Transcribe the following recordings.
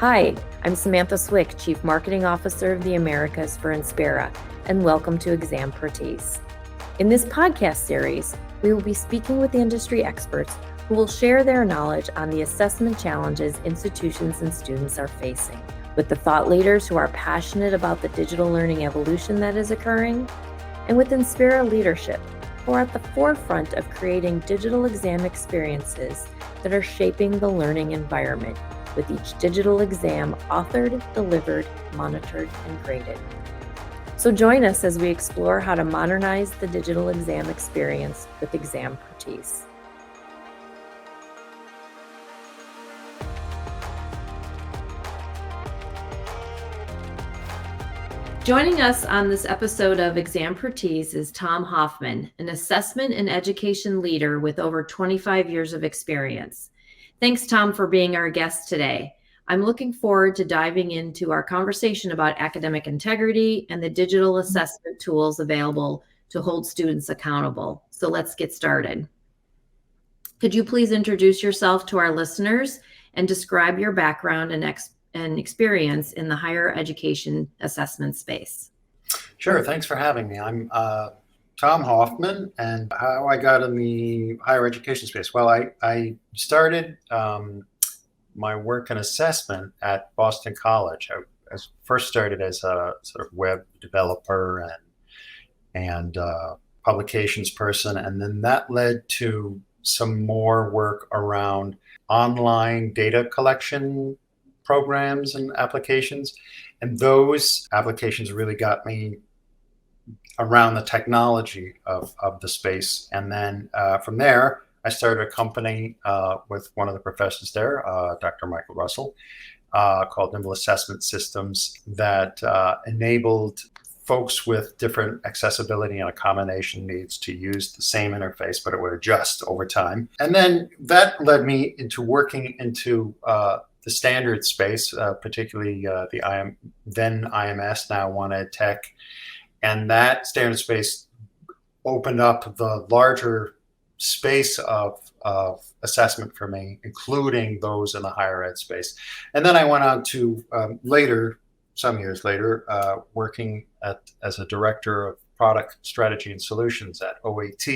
Hi, I'm Samantha Swick, Chief Marketing Officer of the Americas for Inspera, and welcome to Exampertise. In this podcast series, we will be speaking with industry experts who will share their knowledge on the assessment challenges institutions and students are facing, with the thought leaders who are passionate about the digital learning evolution that is occurring, and with Inspera leadership, who are at the forefront of creating digital exam experiences that are shaping the learning environment, with each digital exam authored, delivered, monitored, and graded. So join us as we explore how to modernize the digital exam experience with Exampertise. Joining us on this episode of Exampertise is Tom Hoffmann, an assessment and education leader with over 25 years of experience. Thanks, Tom, for being our guest today. I'm looking forward to diving into our conversation about academic integrity and the digital assessment tools available to hold students accountable. So let's get started. Could you please introduce yourself to our listeners and describe your background and experience in the higher education assessment space? Sure. Thanks for having me. I'm Tom Hoffmann, and how I got in the higher education space. Well, I started my work in assessment at Boston College. I first started as a sort of web developer and publications person, and then that led to some more work around online data collection programs and applications. And those applications really got me around the technology of the space. And then from there, I started a company with one of the professors there, Dr. Michael Russell, called Nimble Assessment Systems, that enabled folks with different accessibility and accommodation needs to use the same interface, but it would adjust over time. And then that led me into working into the standard space, particularly the then IMS, now One Ed Tech. And that standard space opened up the larger space of assessment for me, including those in the higher ed space. And then I went on to some years later, working as a director of product strategy and solutions at OAT,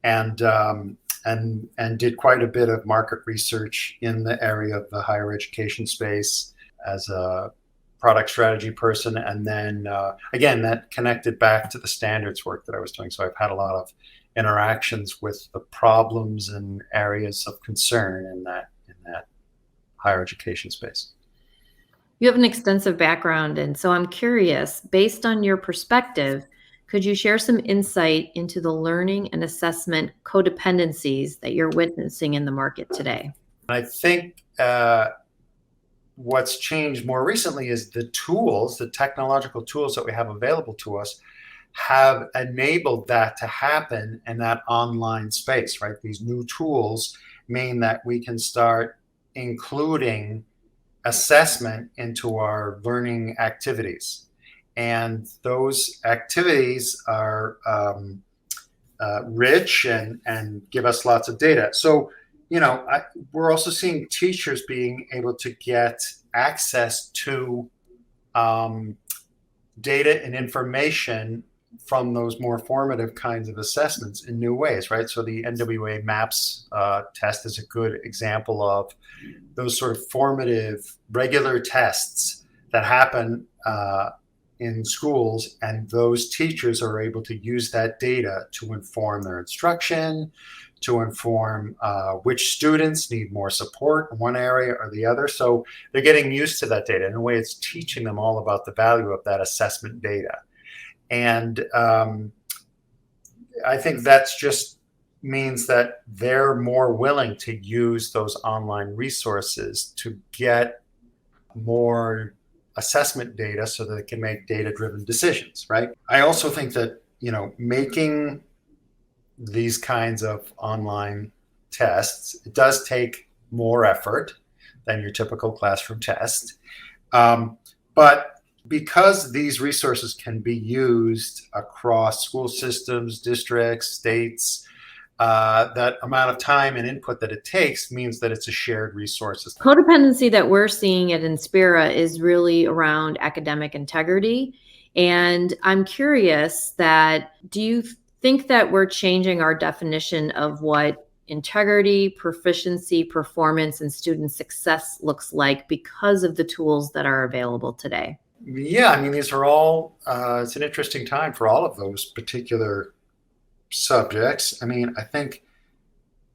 and did quite a bit of market research in the area of the higher education space as a product strategy person. And then again, that connected back to the standards work that I was doing. So I've had a lot of interactions with the problems and areas of concern in that higher education space. You have an extensive background, and so I'm curious, based on your perspective, could you share some insight into the learning and assessment codependencies that you're witnessing in the market today? I think what's changed more recently is the technological tools that we have available to us have enabled that to happen in that online space, right? These new tools mean that we can start including assessment into our learning activities. And those activities are rich and give us lots of data. So, we're also seeing teachers being able to get access to data and information from those more formative kinds of assessments in new ways, right? So the NWA MAPS test is a good example of those sort of formative regular tests that happen in schools, and those teachers are able to use that data to inform their instruction, to inform which students need more support in one area or the other. So they're getting used to that data. In a way, it's teaching them all about the value of that assessment data. And I think that's just means that they're more willing to use those online resources to get more assessment data so that they can make data-driven decisions, right? I also think that, making these kinds of online tests, it does take more effort than your typical classroom test. But because these resources can be used across school systems, districts, states, that amount of time and input that it takes means that it's a shared resource. Codependency that we're seeing at Inspera is really around academic integrity. And I'm curious do you think that we're changing our definition of what integrity, proficiency, performance, and student success looks like because of the tools that are available today? Yeah, I mean, these are all, it's an interesting time for all of those particular subjects. I mean, I think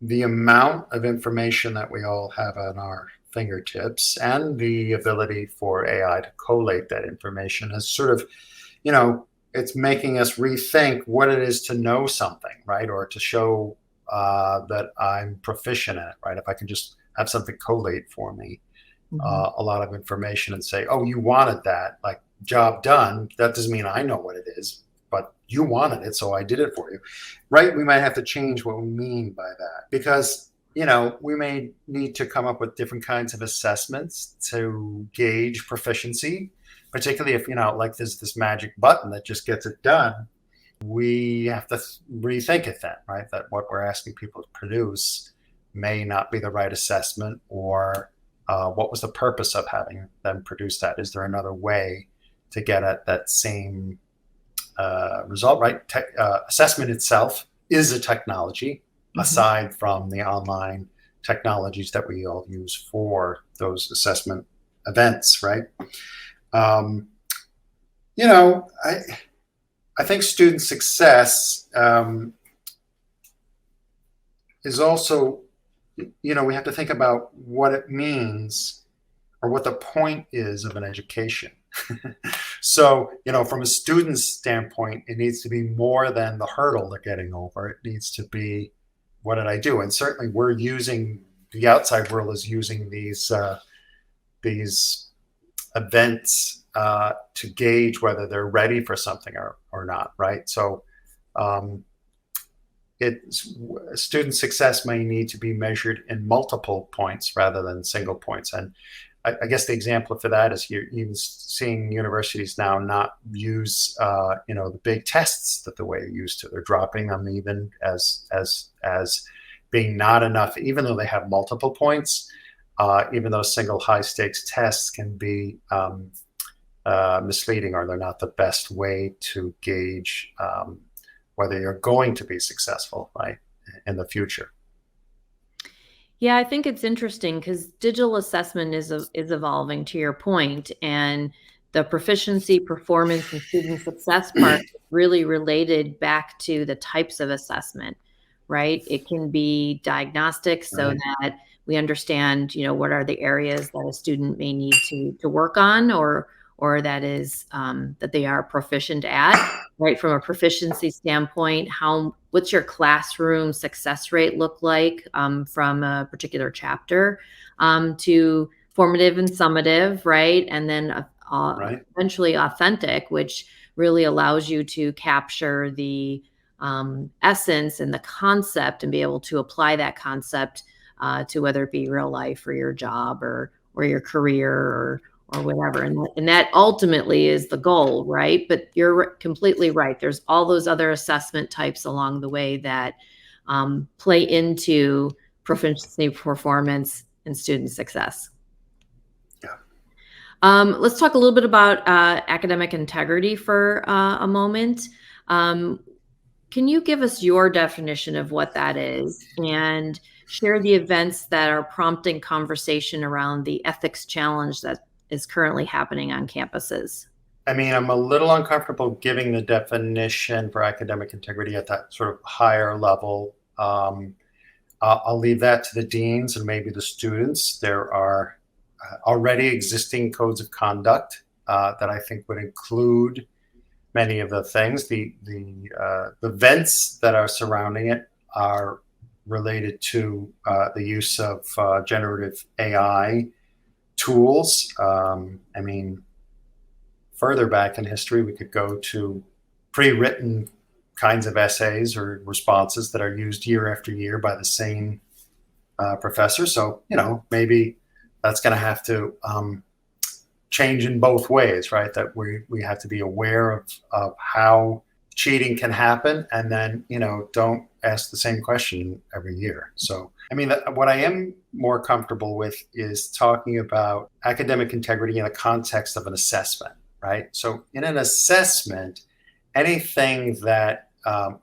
the amount of information that we all have on our fingertips and the ability for AI to collate that information has sort of, it's making us rethink what it is to know something, right? Or to show that I'm proficient in it, right? If I can just have something collate for me a lot of information and say, oh, you wanted that, like, job done. That doesn't mean I know what it is, but you wanted it, so I did it for you, right? We might have to change what we mean by that, because we may need to come up with different kinds of assessments to gauge proficiency, particularly if like there's this magic button that just gets it done. We have to rethink it then, right? That what we're asking people to produce may not be the right assessment, or what was the purpose of having them produce that? Is there another way to get at that same result, right? Assessment itself is a technology, aside from the online technologies that we all use for those assessment events, right? I think student success is also, we have to think about what it means or what the point is of an education. So, from a student's standpoint, it needs to be more than the hurdle they're getting over. It needs to be, what did I do? And certainly the outside world is using these events to gauge whether they're ready for something or not, right? So student success may need to be measured in multiple points rather than single points. And I guess the example for that is you're even seeing universities now not use the big tests that the way they used to. They're dropping them even as being not enough, even though they have multiple points. Even though single high stakes tests can be misleading, or they're not the best way to gauge whether you're going to be successful, right, in the future. Yeah, I think it's interesting because digital assessment is evolving, to your point, and the proficiency, performance, and student success part is really related back to the types of assessment, right? It can be diagnostic, so that we understand, what are the areas that a student may need to work on, or that is that they are proficient at, right? From a proficiency standpoint, what's your classroom success rate look like from a particular chapter, to formative and summative, right? And then eventually authentic, which really allows you to capture the essence and the concept and be able to apply that concept to whether it be real life or your job or your career or whatever. And that ultimately is the goal, right? But you're completely right. There's all those other assessment types along the way that play into proficiency, performance, and student success. Yeah. Let's talk a little bit about academic integrity for a moment. Can you give us your definition of what that is and share the events that are prompting conversation around the ethics challenge that is currently happening on campuses? I mean, I'm a little uncomfortable giving the definition for academic integrity at that sort of higher level. I'll leave that to the deans and maybe the students. There are already existing codes of conduct that I think would include many of the things. The events that are surrounding it are related to the use of generative AI tools. I mean, further back in history, we could go to pre-written kinds of essays or responses that are used year after year by the same professor. So, maybe that's going to have to change in both ways, right? That we have to be aware of how cheating can happen, and then, don't ask the same question every year. So, I mean, what I am more comfortable with is talking about academic integrity in the context of an assessment, right? So in an assessment, anything that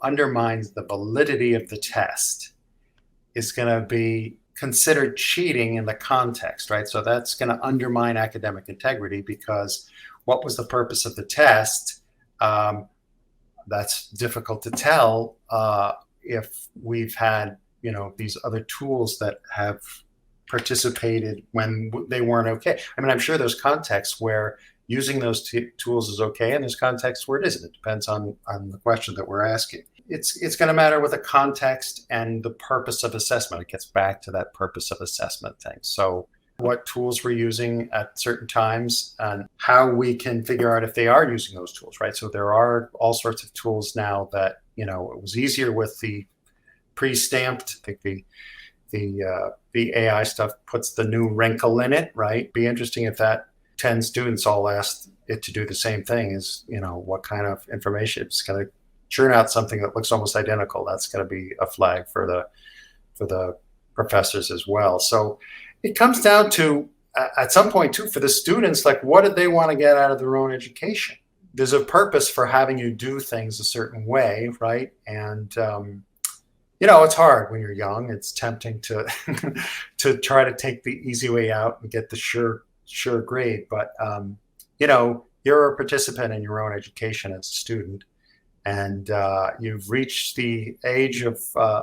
undermines the validity of the test is going to be considered cheating in the context, right? So that's going to undermine academic integrity, because what was the purpose of the test? That's difficult to tell if we've had, these other tools that have participated when they weren't okay. I mean, I'm sure there's contexts where using those tools is okay, and there's contexts where it isn't. It depends on the question that we're asking. It's going to matter with the context and the purpose of assessment. It gets back to that purpose of assessment thing. So what tools we're using at certain times and how we can figure out if they are using those tools, right? So there are all sorts of tools now that, it was easier with the pre-stamped. I think the AI stuff puts the new wrinkle in it, right? Be interesting if that 10 students all asked it to do the same thing. Is, what kind of information it's going to churn out something that looks almost identical. That's going to be a flag for the professors as well. So it comes down to, at some point too, for the students, like, what did they want to get out of their own education? There's a purpose for having you do things a certain way, right? And it's hard when you're young. It's tempting to to try to take the easy way out and get the sure grade. But you're a participant in your own education as a student, and you've reached the age of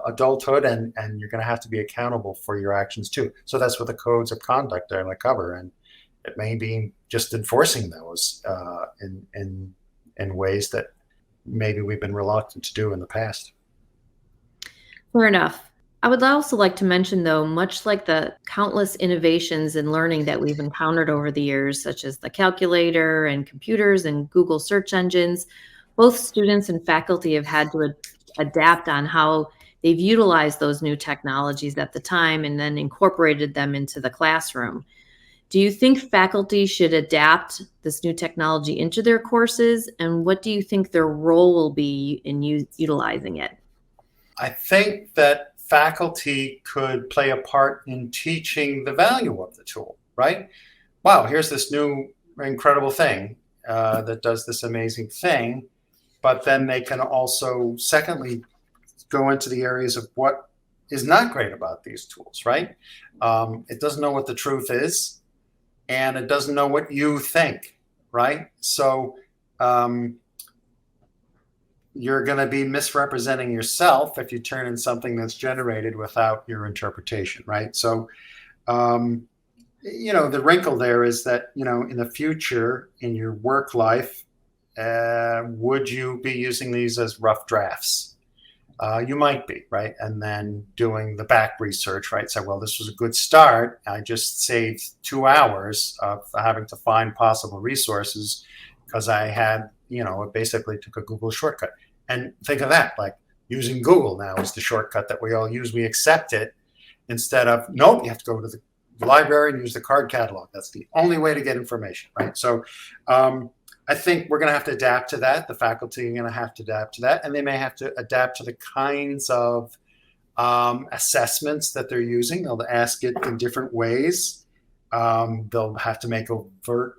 adulthood, and you're going to have to be accountable for your actions too. So that's what the codes of conduct are going to cover, and it may be just enforcing those in ways that maybe we've been reluctant to do in the past. Fair enough. I would also like to mention, though, much like the countless innovations in learning that we've encountered over the years, such as the calculator and computers and Google search engines, both students and faculty have had to adapt on how they've utilized those new technologies at the time and then incorporated them into the classroom. Do you think faculty should adapt this new technology into their courses? And what do you think their role will be in utilizing it? I think that faculty could play a part in teaching the value of the tool, right? Wow, here's this new incredible thing that does this amazing thing. But then they can also, secondly, go into the areas of what is not great about these tools, right? It doesn't know what the truth is, and it doesn't know what you think, right? So you're going to be misrepresenting yourself if you turn in something that's generated without your interpretation, right? So, the wrinkle there is that, in the future, in your work life, would you be using these as rough drafts? You might be, right? And then doing the back research, right? So, well, this was a good start. I just saved 2 hours of having to find possible resources because I had, it basically took a Google shortcut. And think of that, like using Google now is the shortcut that we all use. We accept it instead of, nope, you have to go to the library and use the card catalog. That's the only way to get information, right? So I think we're going to have to adapt to that. The faculty are going to have to adapt to that, and they may have to adapt to the kinds of assessments that they're using. They'll ask it in different ways. They'll have to make overt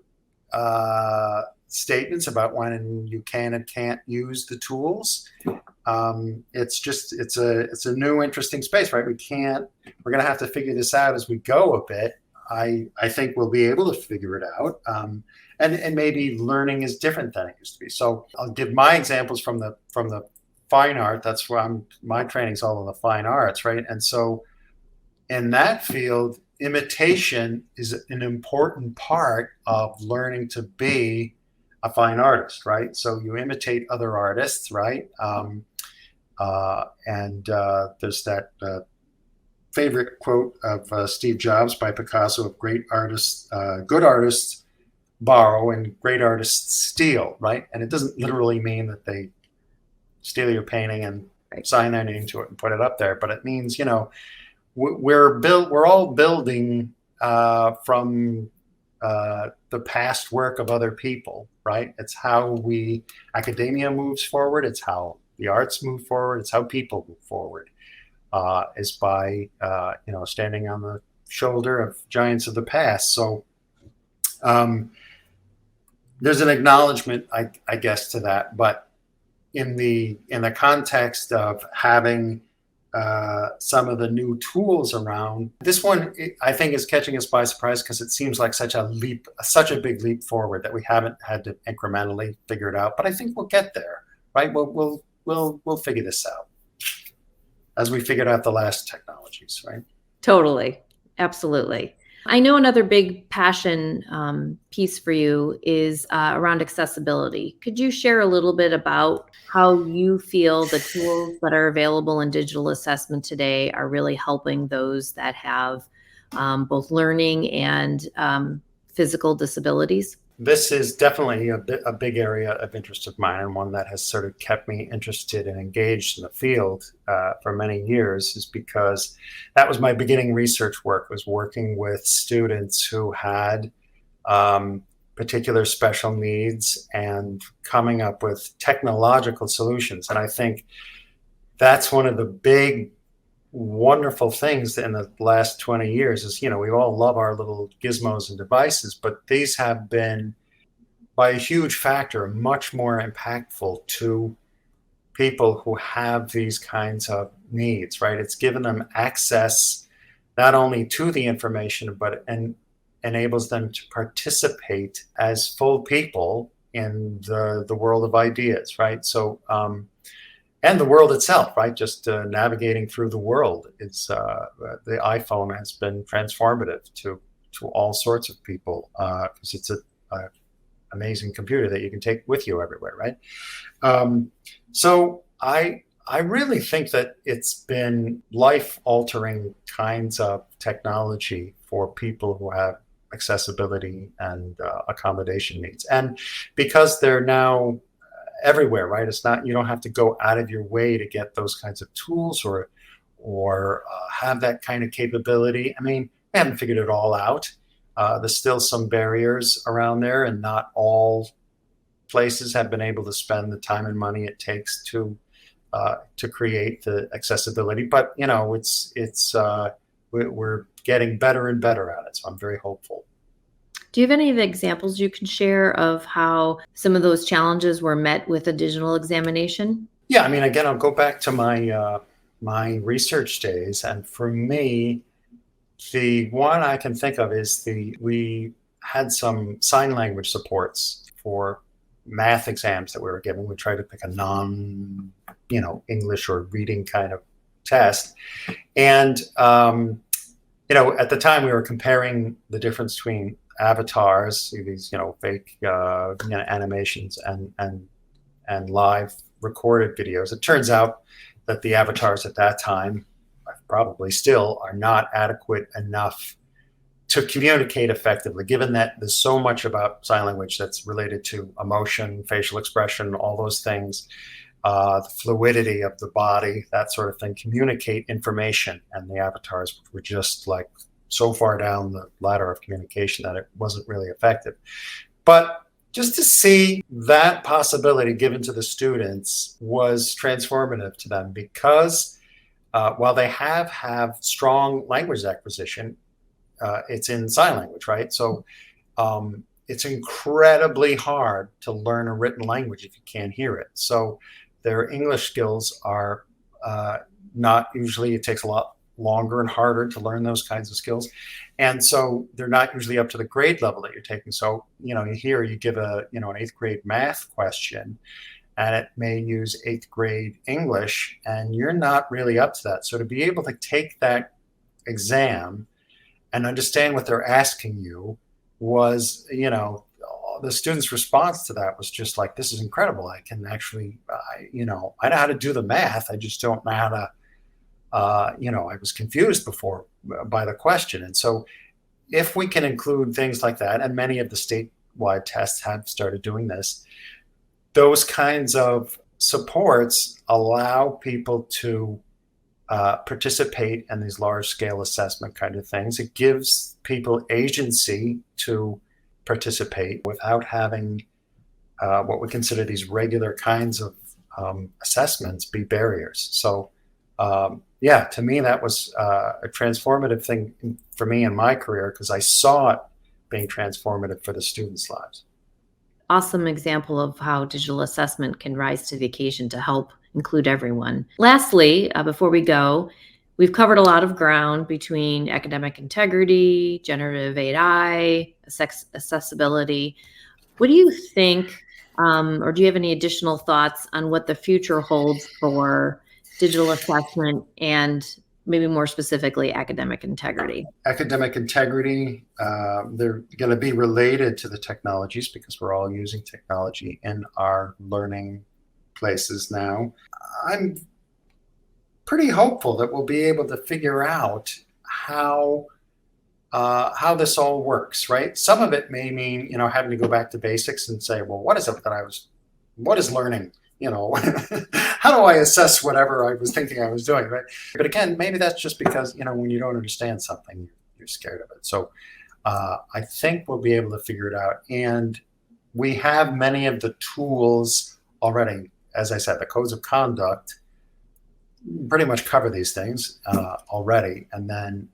statements about when you can and can't use the tools. It's a new interesting space, right? We're going to have to figure this out as we go a bit. I think we'll be able to figure it out. And maybe learning is different than it used to be. So I'll give my examples from the fine art. That's where my training's all in the fine arts, right? And so in that field, imitation is an important part of learning to be a fine artist, right? So you imitate other artists, right? There's that favorite quote of Steve Jobs by Picasso of great artists, good artists borrow and great artists steal, right? And it doesn't literally mean that they steal your painting and sign their name to it and put it up there, but it means, we're all building from the past work of other people, right? It's how academia moves forward. It's how the arts move forward. It's how people move forward, is by, standing on the shoulder of giants of the past. So um, there's an acknowledgement, I guess, to that. But in the context of having some of the new tools around, this one I think is catching us by surprise because it seems like such a big leap forward that we haven't had to incrementally figure it out. But I think we'll get there, right? We'll figure this out as we figured out the last technologies, right? Totally. Absolutely. I know another big passion piece for you is around accessibility. Could you share a little bit about how you feel the tools that are available in digital assessment today are really helping those that have both learning and physical disabilities? This is definitely a big area of interest of mine, and one that has sort of kept me interested and engaged in the field for many years, is because that was my beginning research work, was working with students who had particular special needs and coming up with technological solutions. And I think that's one of the big wonderful things in the last 20 years is, we all love our little gizmos and devices, but these have been, by a huge factor, much more impactful to people who have these kinds of needs, right? It's given them access not only to the information, but enables them to participate as full people in the world of ideas, right? So, and the world itself, right? Just navigating through the world. It's the iPhone has been transformative to all sorts of people because it's a amazing computer that you can take with you everywhere, right? So I really think that it's been life-altering kinds of technology for people who have accessibility and accommodation needs, and because they're now everywhere, right? It's not, you don't have to go out of your way to get those kinds of tools or have that kind of capability. I mean, we haven't figured it all out. There's still some barriers around there, and not all places have been able to spend the time and money it takes to create the accessibility. But we're getting better and better at it, so I'm very hopeful. Do you have any of the examples you can share of how some of those challenges were met with a digital examination? Yeah, I mean, again, I'll go back to my research days, and for me, the one I can think of is we had some sign language supports for math exams that we were given. We tried to pick a English or reading kind of test, and at the time we were comparing the difference between avatars, these fake animations, and live recorded videos. It turns out that the avatars at that time, probably still, are not adequate enough to communicate effectively, given that there's so much about sign language that's related to emotion, facial expression, all those things, the fluidity of the body, that sort of thing, communicate information. And the avatars were just like so far down the ladder of communication that it wasn't really effective. But just to see that possibility given to the students was transformative to them, because while they have strong language acquisition, it's in sign language, right? So it's incredibly hard to learn a written language if you can't hear it. So their English skills are not usually, it takes a lot longer and harder to learn those kinds of skills. And so they're not usually up to the grade level that you're taking. So, you give an 8th grade math question, and it may use 8th grade English, and you're not really up to that. So to be able to take that exam and understand what they're asking you was, the student's response to that was just like, this is incredible. I can actually, I know how to do the math. I just don't know how to, I was confused before by the question. And so if we can include things like that, and many of the statewide tests have started doing this, those kinds of supports allow people to participate in these large-scale assessment kind of things. It gives people agency to participate without having what we consider these regular kinds of assessments be barriers. So, yeah, to me, that was a transformative thing for me in my career because I saw it being transformative for the students' lives. Awesome example of how digital assessment can rise to the occasion to help include everyone. Lastly, before we go, we've covered a lot of ground between academic integrity, generative AI, accessibility. What do you think, or do you have any additional thoughts on what the future holds for digital assessment and maybe more specifically academic integrity? Academic integrity, they're going to be related to the technologies because we're all using technology in our learning places now. I'm pretty hopeful that we'll be able to figure out how this all works, right? Some of it may mean, having to go back to basics and say, well, what is learning? How do I assess whatever I was thinking I was doing, right? But again, maybe that's just because, when you don't understand something, you're scared of it. So I think we'll be able to figure it out. And we have many of the tools already. As I said, the codes of conduct pretty much cover these things already. And then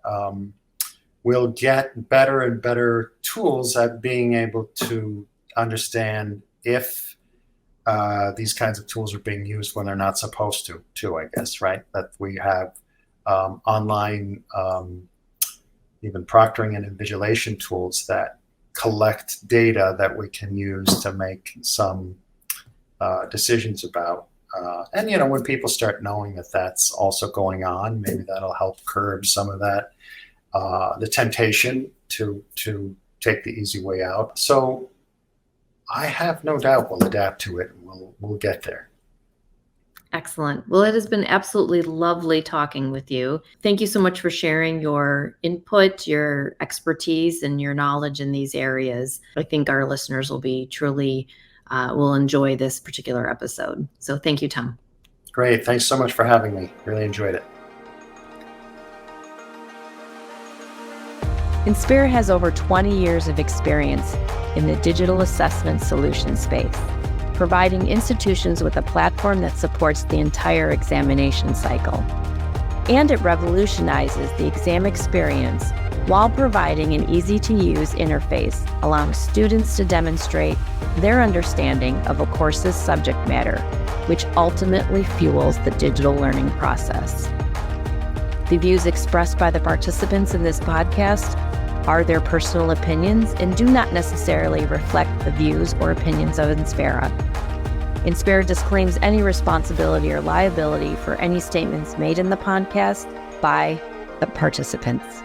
we'll get better and better tools at being able to understand if these kinds of tools are being used when they're not supposed to, I guess, right? That we have online, even proctoring and invigilation tools that collect data that we can use to make some decisions about. And, when people start knowing that that's also going on, maybe that'll help curb some of that, the temptation to take the easy way out. So I have no doubt we'll adapt to it and we'll get there. Excellent. Well, it has been absolutely lovely talking with you. Thank you so much for sharing your input, your expertise, and your knowledge in these areas. I think our listeners will be truly will enjoy this particular episode. So thank you, Tom. Great. Thanks so much for having me. Really enjoyed it. Inspera has over 20 years of experience in the digital assessment solution space, providing institutions with a platform that supports the entire examination cycle. And it revolutionizes the exam experience while providing an easy-to-use interface, allowing students to demonstrate their understanding of a course's subject matter, which ultimately fuels the digital learning process. The views expressed by the participants in this podcast are their personal opinions and do not necessarily reflect the views or opinions of Inspera. Inspera disclaims any responsibility or liability for any statements made in the podcast by the participants.